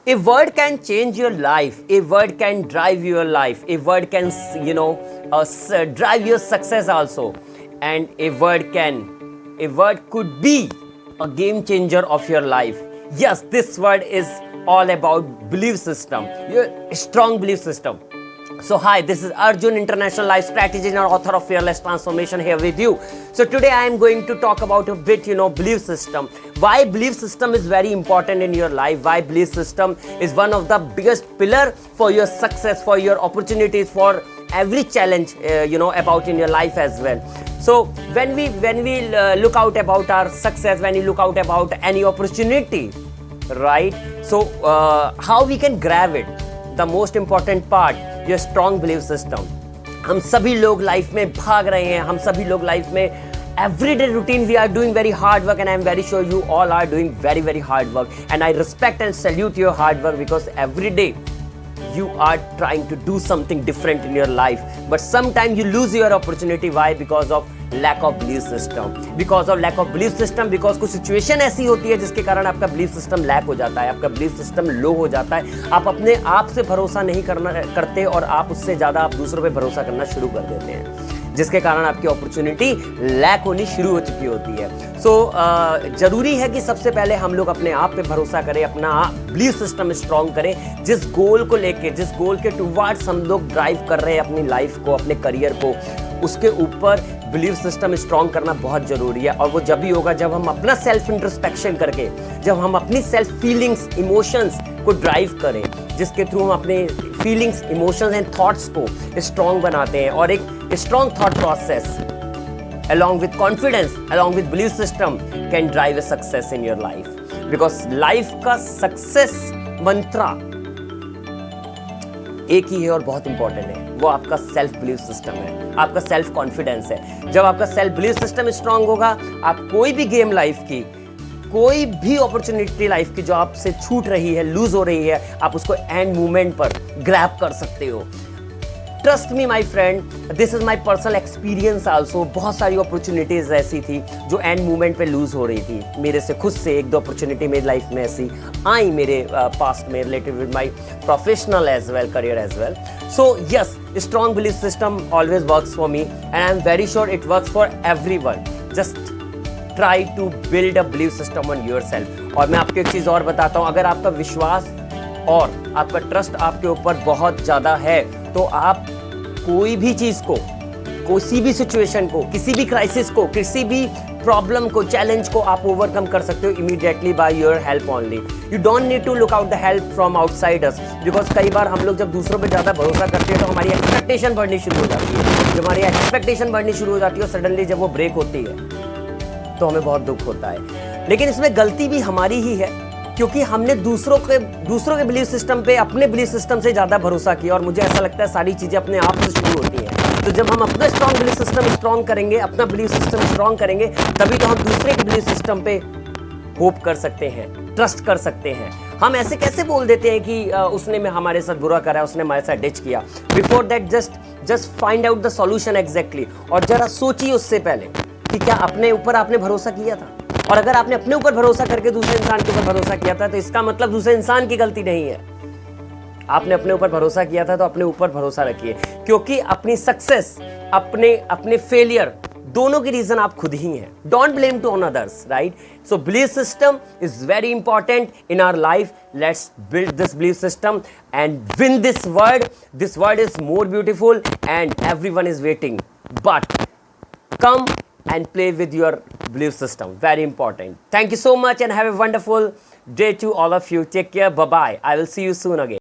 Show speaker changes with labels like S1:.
S1: A word can change your life. A word can drive your life. A word can, drive your success also. And a word could be a game changer of your life. Yes, this word is all about belief system, your strong belief system. So hi, this is Arjun, International Life Strategist and author of Fearless Transformation, here with you. So today I am going to talk about a bit, belief system. Why belief system is very important in your life. Why belief system is one of the biggest pillar for your success, for your opportunities, for every challenge, about in your life as well. So when we look out about our success, when we look out about any opportunity, right? So how we can grab it? The most important part, your strong belief system. हम सभी लोग life में भाग रहे हैं, हम सभी लोग लाइफ में everyday routine we are doing very hard work, and I am very sure you all are doing very, very hard work, and I respect and salute your hard work because every day you are trying to do something different in your life, but sometimes you lose your opportunity. Why? Because of lack of belief system. Because of lack of belief system, because कुछ situation ऐसी होती है जिसके कारण आपका belief system lack हो जाता है, आपका बिलीफ सिस्टम लो हो जाता है, आप अपने आप से भरोसा नहीं करते और आप उससे ज़्यादा आप दूसरों पे भरोसा करना शुरू कर देते हैं, जिसके कारण आपकी अपॉर्चुनिटी लैक होनी शुरू हो चुकी होती है. सो ज़रूरी है कि सबसे पहले हम लोग अपने आप पे भरोसा करें, अपना बिलीफ सिस्टम स्ट्रॉन्ग करें. जिस गोल को लेके, जिस गोल के टुवर्ड्स हम लोग ड्राइव कर रहे हैं अपनी लाइफ को, अपने करियर को, उसके ऊपर बिलीफ सिस्टम स्ट्रॉन्ग करना बहुत ज़रूरी है. और वो जब भी होगा जब हम अपना सेल्फ इंट्रोस्पेक्शन करके, जब हम अपनी सेल्फ फीलिंग्स, इमोशंस को ड्राइव करें, जिसके थ्रू हम अपने फीलिंग्स, इमोशंस एंड थॉट्स को स्ट्रॉन्ग बनाते हैं. और एक strong thought process along with confidence, along with belief system can drive a success in your life. Because life का success मंत्रा एक ही है और बहुत इंपॉर्टेंट है, वो आपका सेल्फ बिलीफ सिस्टम है, आपका सेल्फ कॉन्फिडेंस है. जब आपका सेल्फ बिलीफ सिस्टम स्ट्रांग होगा, आप कोई भी गेम लाइफ की, कोई भी अपॉर्चुनिटी लाइफ की जो आपसे छूट रही है, लूज हो रही है, आप उसको एंड मोमेंट पर ग्रैब कर सकते हो. Trust me my friend, this is my personal experience also. बहुत सारी अपॉर्चुनिटीज़ ऐसी थी जो एंड मोमेंट पे लूज़ हो रही थी. मेरे से खुद से एक दो अपॉर्चुनिटी मेरी लाइफ में ऐसी आई मेरे पास्ट में, related with my professional as well, career as well. So yes, strong belief system always works for me and I am very sure it works for every one. Just try to build a belief system on your self. और मैं आपको एक चीज़ और बताता हूँ, अगर आपका विश्वास और आपका ट्रस्ट आपके ऊपर बहुत ज़्यादा है तो आप कोई भी चीज़ को, किसी भी सिचुएशन को, किसी भी क्राइसिस को, किसी भी प्रॉब्लम को, चैलेंज को आप ओवरकम कर सकते हो immediately by your help only. You don't need to look out the help from outside us. Because कई बार हम लोग जब दूसरों पे ज़्यादा भरोसा करते हैं तो हमारी एक्सपेक्टेशन बढ़नी शुरू हो जाती है. जब हमारी एक्सपेक्टेशन बढ़नी शुरू हो जाती है और सडनली जब वो ब्रेक होती है तो हमें बहुत दुख होता है. लेकिन इसमें गलती भी हमारी ही है, क्योंकि हमने दूसरों के बिलीफ सिस्टम पे अपने बिलीफ सिस्टम से ज़्यादा भरोसा किया. और मुझे ऐसा लगता है सारी चीज़ें अपने आप से शुरू होती हैं. तो जब हम अपना स्ट्रॉन्ग बिलीफ सिस्टम स्ट्रॉन्ग करेंगे, अपना बिलीफ सिस्टम स्ट्रॉन्ग करेंगे, तभी तो हम दूसरे के बिलीफ सिस्टम पे होप कर सकते हैं, ट्रस्ट कर सकते हैं. हम ऐसे कैसे बोल देते हैं कि उसने में हमारे साथ बुरा करा, उसने हमारे साथ डिच किया. Before that just find out the solution exactly. और जरा सोचिए उससे पहले कि क्या अपने ऊपर आपने भरोसा किया था. और अगर आपने अपने ऊपर भरोसा करके दूसरे इंसान के ऊपर भरोसा किया था तो इसका मतलब दूसरे इंसान की गलती नहीं है. आपने अपने ऊपर भरोसा किया था तो अपने ऊपर भरोसा रखिए, क्योंकि अपनी सक्सेस, अपने फेलियर, दोनों की रीजन आप खुद ही हैं. Don't blame to on others, right? So belief system is very important in our life. Let's build this belief system and win this world. This world is more beautiful and everyone is waiting, but come and play with your belief system. Very important. Thank you so much and have a wonderful day to all of you. Take care. Bye bye. I will see you soon again.